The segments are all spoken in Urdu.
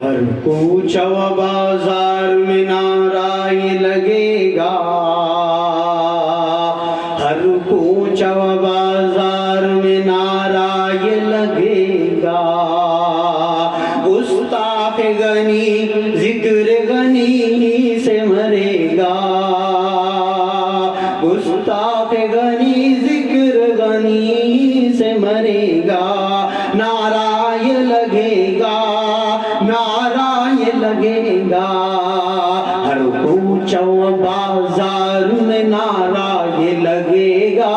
ہر کوچہ و بازار میں نعرہ یہ لگے گا، ہر کوچہ و بازار میں نعرہ یہ لگے گا، گستاخ غنی ذکر غنی سے مرے گا، گستاخ غنی ذکر غنی سے مرے گا، نعرہ یہ لگے گا، نعرہ یہ لگے گا، ہر کوچہ و بازار میں نعرہ یہ لگے گا،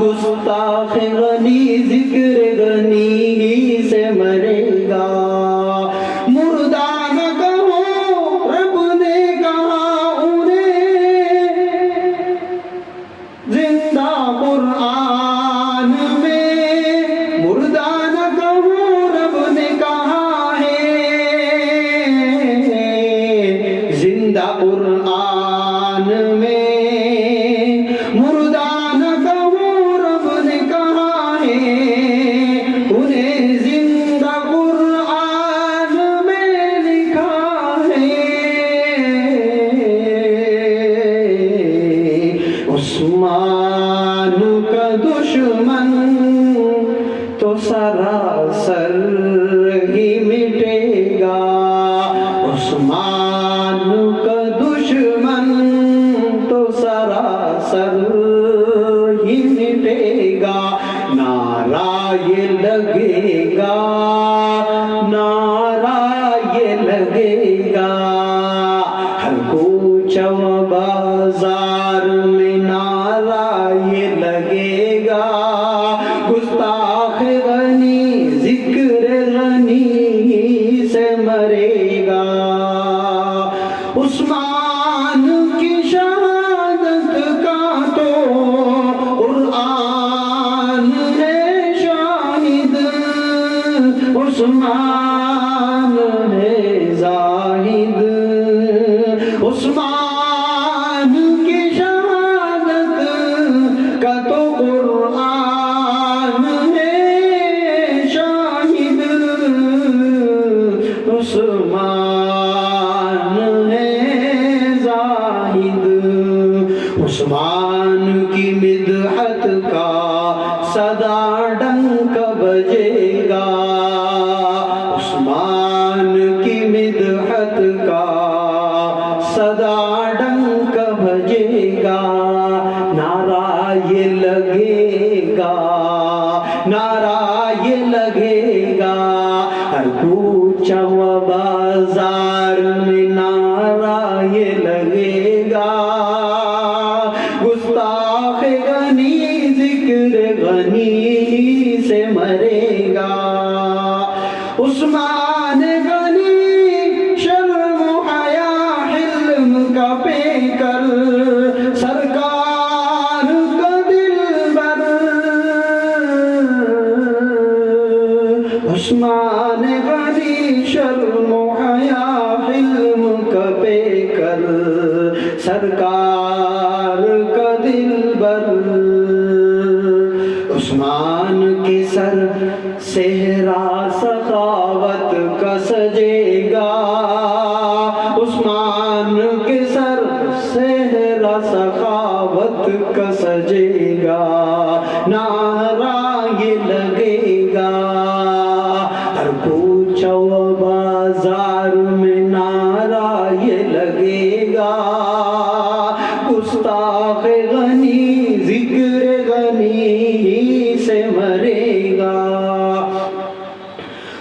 گستاخ غنی ذکر غنی سے مرے گا۔ مردہ نہ کہو رب نے کہا انہیں، زندہ قرآن میں، مردہ نہ کہو رب نے کہا ہے، زندہ قرآن میں، مردہ نہ کہو رب نے کہا ہے، انہیں زندہ قرآن میں لکھا ہے۔ عثمان کا دشمن تو سراسر ہی مٹے گا، عثمان کا دشمن تو سراسر ہی مٹے گا، نعرہ یہ لگے گا، نعرہ یہ لگے گا، ہر کوچہ و بازار میں نعرہ یہ لگے گا، گستاخ غنی ذکر غنی سے مرے گا۔ عثمان کی شہادت کا تو قرآن ہے شاہد، عثمان ہے زاہد، عثمان کی شہادت کا تو قرآن ہے شاہد، عثمان ہے زاہد، عثمان کی مدحت کا صدا ڈنک بجے گا، عثمان کی مدحت کا صدا ڈنک بجے گا، نعرہ یہ لگے گا، نعرہ یہ لگے گا، ہر کوچہ و بازار میں نعرہ یہ لگے گا، گستاخ غنی ذکر غنی سے مرے گا۔ عثمان غنی شرم و حیا حلم کا پیکر، سرکار کا دلبر، عثمان غنی شرم و حیا حلم کا پیکر، سرکار کا دلبر، عثمان کے سر صحرا سخاوت کا سجے گا، عثمان کے سر صحرا سخاوت کا سجے گا، نعرہ یہ لگے گا، ہر کوچہ و بازار میں نعرہ یہ لگے گا، گستاخ غنی ذکر غنی سے مرے گا،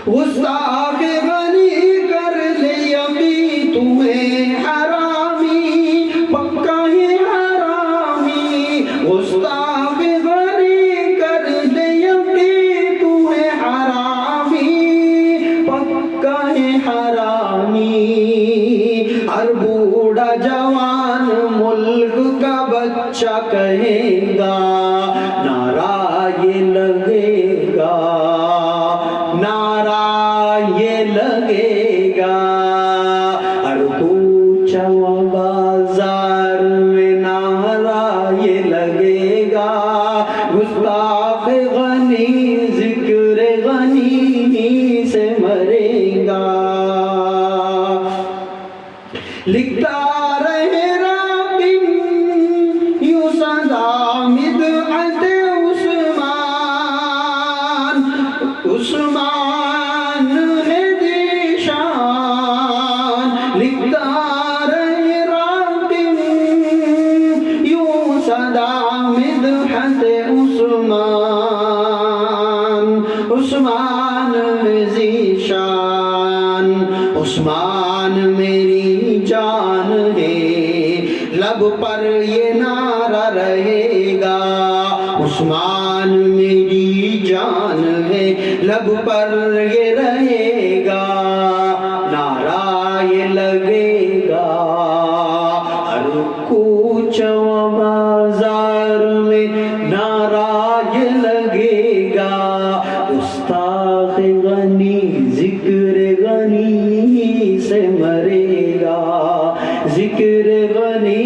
گستاخ غنی کر لے ابھی تمہیں حرامی، پکا ہی حرامی، گستاخ غنی کر لے ابھی تمہیں حرامی، پکا ہی حرامی، ہر بوڑھا جوان ملک کا بچہ کہے گا، نعرہ یہ لگے گا، نعرہ یہ لگے گا، ہر کوچہ و بازار میں نعرہ یہ لگے گا، گستاخ غنی ذکر غنی سے مرے گا۔ لکھتا رہے راقم یوں سدا مدحت عثمان، عثمان ہے ذیشان، لکھتا رہے راقم یوں سدا مدحت عثمان، عثمان ہے ذیشان، عثمان میری جان ہے، لب پر یہ نعرہ رہے گا، عثمان میری جان ہے، لب پر یہ رہے گا، نعرہ یہ لگے گا ہر کوچہ و بازار میں، نعرہ یہ لگے گا، گستاخ غنی ذکر غنی سے مرے گا، ذکر غنی